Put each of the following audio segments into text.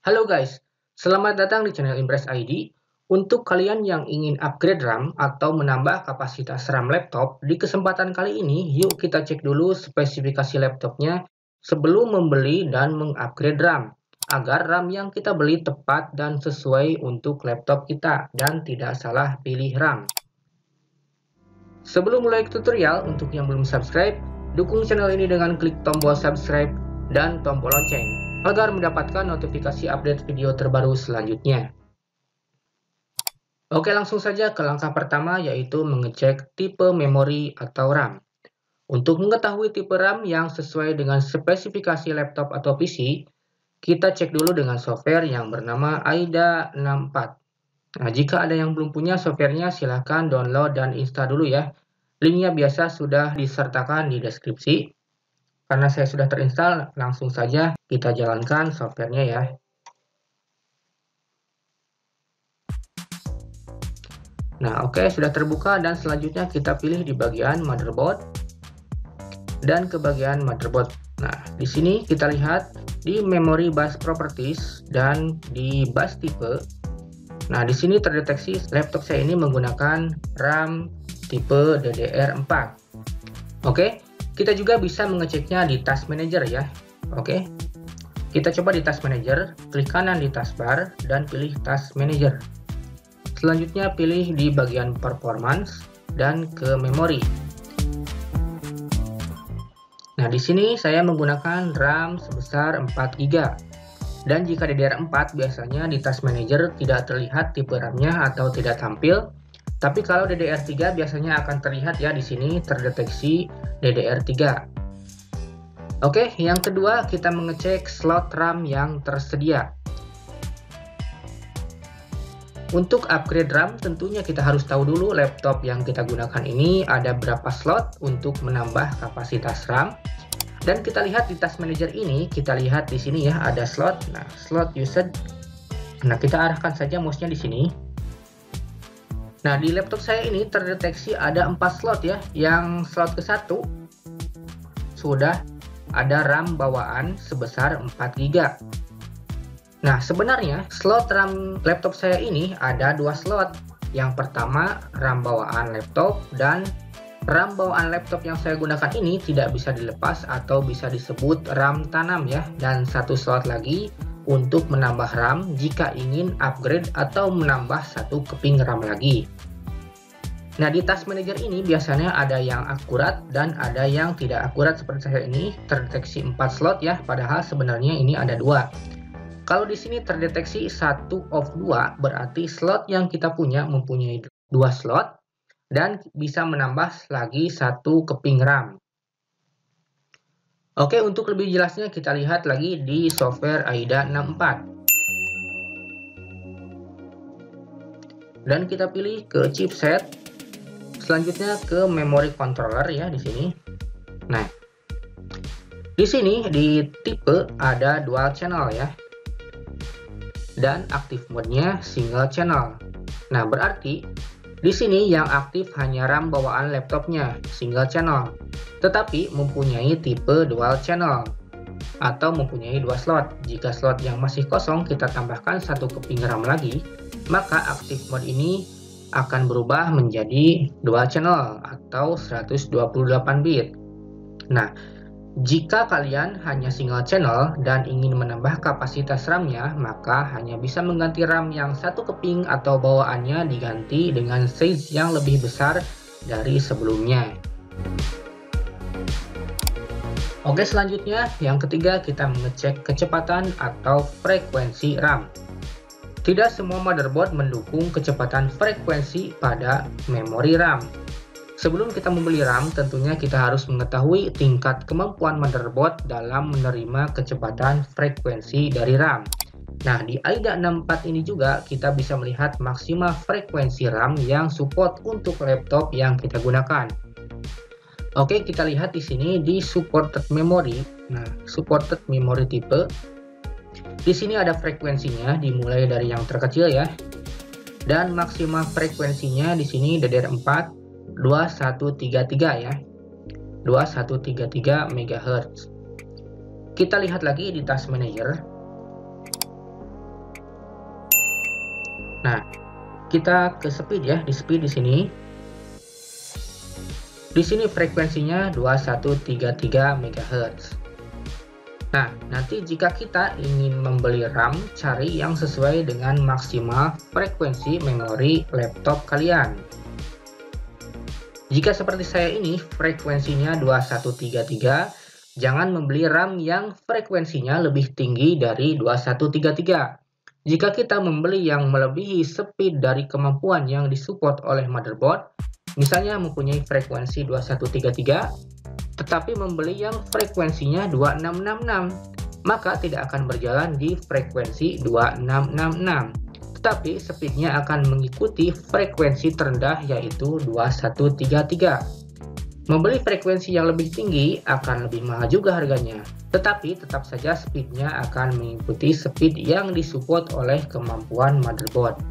Halo guys, selamat datang di channel Impress ID. Untuk kalian yang ingin upgrade RAM atau menambah kapasitas RAM laptop, di kesempatan kali ini yuk kita cek dulu spesifikasi laptopnya sebelum membeli dan mengupgrade RAM, agar RAM yang kita beli tepat dan sesuai untuk laptop kita dan tidak salah pilih RAM. Sebelum mulai tutorial, untuk yang belum subscribe, dukung channel ini dengan klik tombol subscribe dan tombol lonceng agar mendapatkan notifikasi update video terbaru selanjutnya. Oke, langsung saja ke langkah pertama, yaitu mengecek tipe memori atau RAM. Untuk mengetahui tipe RAM yang sesuai dengan spesifikasi laptop atau PC, kita cek dulu dengan software yang bernama AIDA 64. Nah, jika ada yang belum punya softwarenya, silahkan download dan install dulu ya. Linknya biasa sudah disertakan di deskripsi. Karena saya sudah terinstall, langsung saja kita jalankan softwarenya ya. Nah, oke, sudah terbuka dan selanjutnya kita pilih di bagian motherboard dan ke bagian motherboard. Nah, di sini kita lihat di memory bus properties dan di bus type. Nah, di sini terdeteksi laptop saya ini menggunakan RAM tipe DDR4. Oke. Kita juga bisa mengeceknya di Task Manager ya. Oke. Kita coba di Task Manager, klik kanan di taskbar dan pilih Task Manager. Selanjutnya pilih di bagian Performance dan ke Memori. Nah, di sini saya menggunakan RAM sebesar 4 GB. Dan jika DDR4 biasanya di Task Manager tidak terlihat tipe RAM-nya atau tidak tampil. Tapi kalau DDR3 biasanya akan terlihat ya, di sini terdeteksi DDR3. Oke, yang kedua kita mengecek slot RAM yang tersedia. Untuk upgrade RAM tentunya kita harus tahu dulu laptop yang kita gunakan ini ada berapa slot untuk menambah kapasitas RAM. Dan kita lihat di Task Manager ini, kita lihat di sini ya ada slot. Nah, slot usage. Nah, kita arahkan saja mouse-nya di sini. Nah, di laptop saya ini terdeteksi ada 4 slot ya. Yang slot ke-1 sudah ada RAM bawaan sebesar 4 GB. Nah, sebenarnya slot RAM laptop saya ini ada 2 slot. Yang pertama RAM bawaan laptop, dan RAM bawaan laptop yang saya gunakan ini tidak bisa dilepas atau bisa disebut RAM tanam ya. Dan 1 slot lagi untuk menambah RAM jika ingin upgrade atau menambah 1 keping RAM lagi. Nah, di Task Manager ini biasanya ada yang akurat dan ada yang tidak akurat seperti saya ini, terdeteksi 4 slot ya, padahal sebenarnya ini ada 2. Kalau di sini terdeteksi 1 of 2, berarti slot yang kita punya mempunyai 2 slot dan bisa menambah lagi 1 keping RAM. Oke, untuk lebih jelasnya kita lihat lagi di software AIDA 64. Dan kita pilih ke chipset. Selanjutnya ke memory controller ya di sini. Nah, di sini di tipe ada dual channel ya. Dan aktif mode-nya single channel. Nah, berarti di sini yang aktif hanya RAM bawaan laptopnya, single channel. Tetapi mempunyai tipe dual channel atau mempunyai 2 slot. Jika slot yang masih kosong kita tambahkan 1 keping RAM lagi, maka aktif mode ini akan berubah menjadi dual channel atau 128 bit. Nah, jika kalian hanya single channel dan ingin menambah kapasitas RAM-nya, maka hanya bisa mengganti RAM yang 1 keping atau bawaannya diganti dengan size yang lebih besar dari sebelumnya. Oke, selanjutnya yang ketiga kita mengecek kecepatan atau frekuensi RAM. Tidak semua motherboard mendukung kecepatan frekuensi pada memori RAM. Sebelum kita membeli RAM, tentunya kita harus mengetahui tingkat kemampuan motherboard dalam menerima kecepatan frekuensi dari RAM. Nah, di AIDA 64 ini juga kita bisa melihat maksimal frekuensi RAM yang support untuk laptop yang kita gunakan. Oke, kita lihat di sini di supported memory. Nah, supported memory type. Di sini ada frekuensinya dimulai dari yang terkecil ya. Dan maksimal frekuensinya di sini DDR4 2133 ya. 2133 MHz. Kita lihat lagi di Task Manager. Nah, kita ke speed ya, di speed di sini. Di sini frekuensinya 2133 MHz. Nah, nanti jika kita ingin membeli RAM, cari yang sesuai dengan maksimal frekuensi memori laptop kalian. Jika seperti saya ini, frekuensinya 2133, jangan membeli RAM yang frekuensinya lebih tinggi dari 2133. Jika kita membeli yang melebihi speed dari kemampuan yang disupport oleh motherboard, misalnya mempunyai frekuensi 2133, tetapi membeli yang frekuensinya 2666, maka tidak akan berjalan di frekuensi 2666. Tetapi speednya akan mengikuti frekuensi terendah yaitu 2133. Membeli frekuensi yang lebih tinggi akan lebih mahal juga harganya, tetapi tetap saja speednya akan mengikuti speed yang disupport oleh kemampuan motherboard.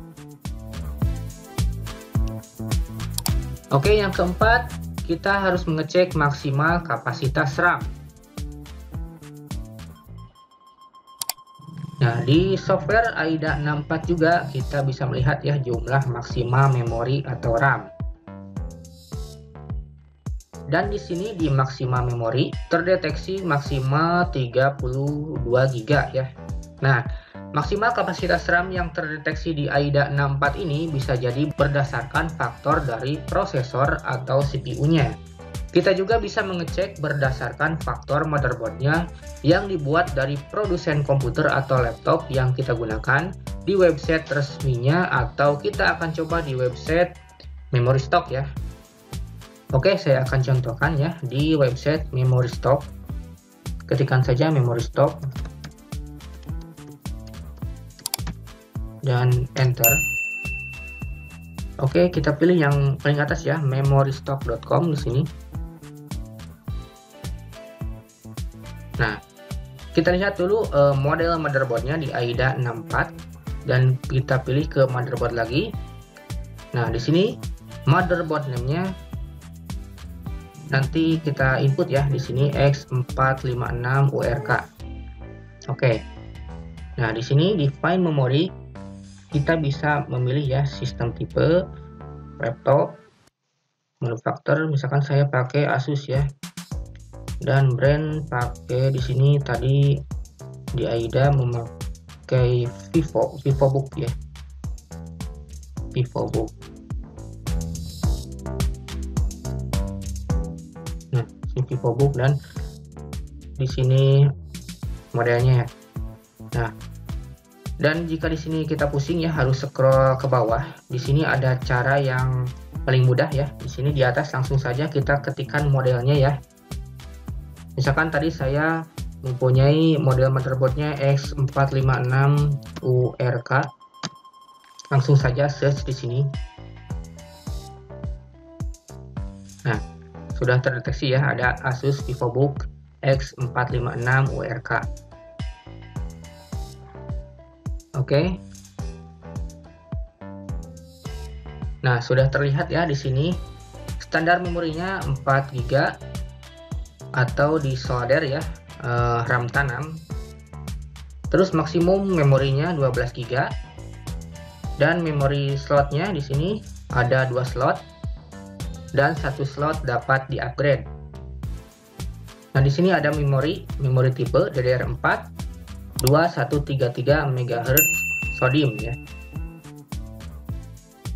Oke, yang keempat, kita harus mengecek maksimal kapasitas RAM. Nah, di software AIDA 64 juga kita bisa melihat ya jumlah maksimal memori atau RAM. Dan di sini di maksimal memori terdeteksi maksimal 32 GB ya. Nah, maksimal kapasitas RAM yang terdeteksi di AIDA 64 ini bisa jadi berdasarkan faktor dari prosesor atau CPU-nya. Kita juga bisa mengecek berdasarkan faktor motherboardnya yang dibuat dari produsen komputer atau laptop yang kita gunakan di website resminya, atau kita akan coba di website Memory Stock ya. Oke, saya akan contohkan ya di website Memory Stock. Ketikkan saja Memory Stock dan enter. Oke, kita pilih yang paling atas ya, memorystock.com di sini. Nah, kita lihat dulu model motherboardnya di AIDA 64 dan kita pilih ke motherboard lagi. Nah, di sini motherboard name-nya nanti kita input ya di sini X456 URK. Oke. Nah, di sini di find memory kita bisa memilih ya sistem tipe, laptop, manufaktur, misalkan saya pakai Asus ya. Dan brand pakai di sini tadi di AIDA memakai VivoBook ya. VivoBook. Nah, si VivoBook dan di sini modelnya ya. Nah, dan jika di sini kita pusing ya harus scroll ke bawah. Di sini ada cara yang paling mudah ya. Di sini di atas langsung saja kita ketikkan modelnya ya. Misalkan tadi saya mempunyai model motherboardnya X456 URK, langsung saja search di sini. Nah, sudah terdeteksi ya ada Asus VivoBook X456 URK. Oke. Nah, sudah terlihat ya di sini standar memorinya 4 GB atau di solder ya, RAM tanam. Terus maksimum memorinya 12 GB dan memori slotnya di sini ada 2 slot dan 1 slot dapat di-upgrade. Nah, di sini ada memori tipe DDR4 2133 MHz SODIMM ya.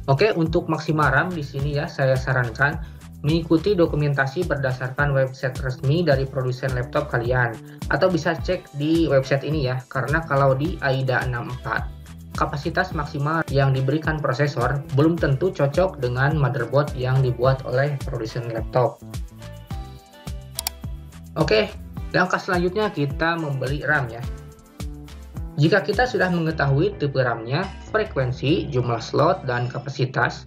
Oke, untuk maksimal RAM di sini ya saya sarankan mengikuti dokumentasi berdasarkan website resmi dari produsen laptop kalian, atau bisa cek di website ini ya, karena kalau di AIDA 64 kapasitas maksimal yang diberikan prosesor belum tentu cocok dengan motherboard yang dibuat oleh produsen laptop. Oke, langkah selanjutnya kita membeli RAM ya. Jika kita sudah mengetahui tipe RAM-nya, frekuensi, jumlah slot, dan kapasitas,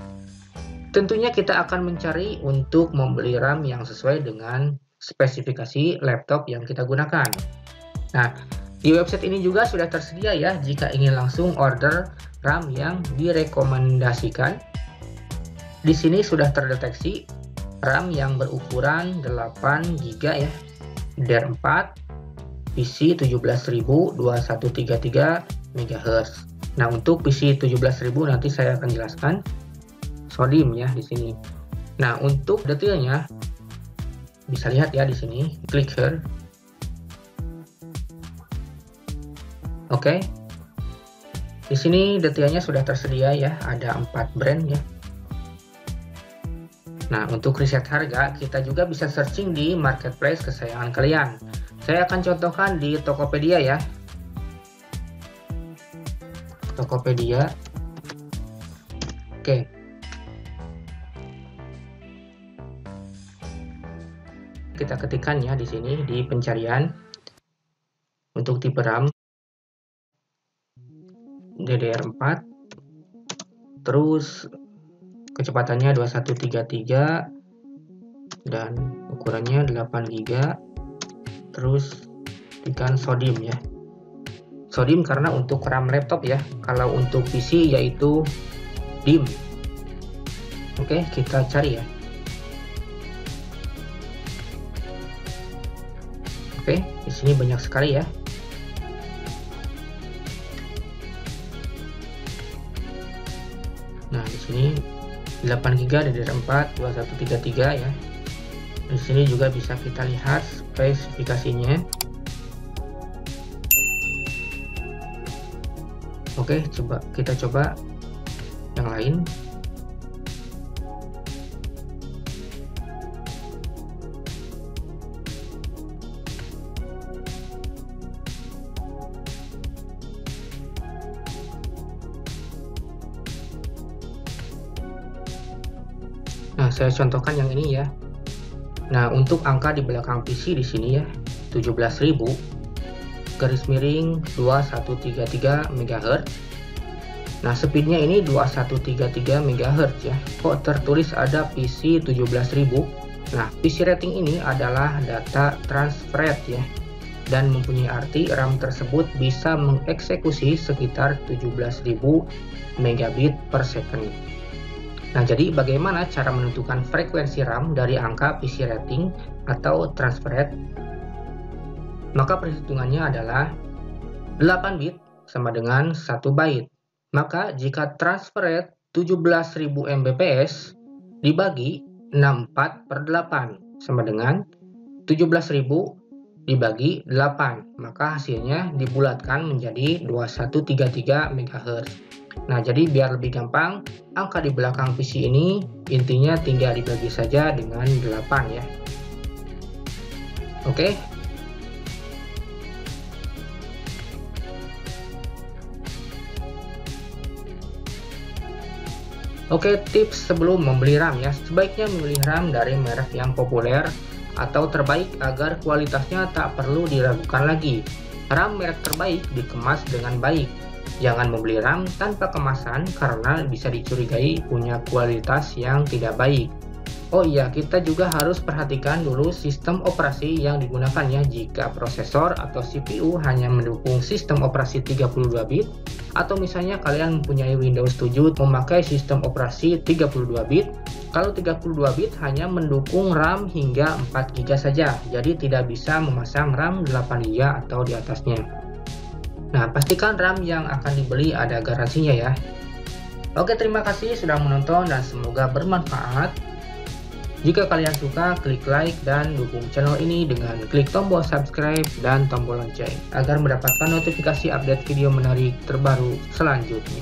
tentunya kita akan mencari untuk membeli RAM yang sesuai dengan spesifikasi laptop yang kita gunakan. Nah, di website ini juga sudah tersedia ya jika ingin langsung order RAM yang direkomendasikan. Di sini sudah terdeteksi RAM yang berukuran 8 GB ya, DDR4, PC 17233 MHz. Nah, untuk PC 17.000 nanti saya akan jelaskan SODIMM ya di sini. Nah, untuk detailnya bisa lihat ya di sini, klik here. Oke. Di sini detailnya sudah tersedia ya, ada 4 brand ya. Nah, untuk riset harga, kita juga bisa searching di marketplace kesayangan kalian. Saya akan contohkan di Tokopedia ya. Tokopedia. Oke. Kita ketikkan ya di sini di pencarian untuk tipe RAM DDR4, terus kecepatannya 2133 dan ukurannya 8 GB, terus tekan SODIMM ya. SODIMM karena untuk RAM laptop ya, kalau untuk PC yaitu DIMM. Oke, kita cari ya. Oke, di sini banyak sekali ya. Nah, di sini 8 GB DDR4 2133 ya. Di sini juga bisa kita lihat spesifikasinya. Oke, kita coba yang lain. Nah, saya contohkan yang ini ya. Nah, untuk angka di belakang PC di sini ya, 17.000 garis miring 2133 MHz. Nah, speednya ini 2133 MHz ya. Kok tertulis ada PC 17.000? Nah, PC rating ini adalah data transferred ya. Dan mempunyai arti RAM tersebut bisa mengeksekusi sekitar 17.000 megabit per second. Nah, jadi bagaimana cara menentukan frekuensi RAM dari angka PC rating atau transferred? Maka perhitungannya adalah 8 bit sama dengan 1 byte. Maka jika transferred 17.000 Mbps dibagi 64/8 sama dengan 17.000 dibagi 8. Maka hasilnya dibulatkan menjadi 2133 MHz. Nah, jadi biar lebih gampang, angka di belakang PC ini intinya tinggal dibagi saja dengan 8 ya. Oke. Oke, tips sebelum membeli RAM ya. Sebaiknya memilih RAM dari merek yang populer atau terbaik agar kualitasnya tak perlu diragukan lagi. RAM merek terbaik dikemas dengan baik. Jangan membeli RAM tanpa kemasan karena bisa dicurigai punya kualitas yang tidak baik. Oh iya, kita juga harus perhatikan dulu sistem operasi yang digunakan ya. Jika prosesor atau CPU hanya mendukung sistem operasi 32 bit, atau misalnya kalian mempunyai Windows 7 memakai sistem operasi 32 bit, kalau 32 bit hanya mendukung RAM hingga 4 GB saja, jadi tidak bisa memasang RAM 8 GB atau di atasnya. Nah, pastikan RAM yang akan dibeli ada garansinya ya. Oke, terima kasih sudah menonton dan semoga bermanfaat. Jika kalian suka, klik like dan dukung channel ini dengan klik tombol subscribe dan tombol lonceng agar mendapatkan notifikasi update video menarik terbaru selanjutnya.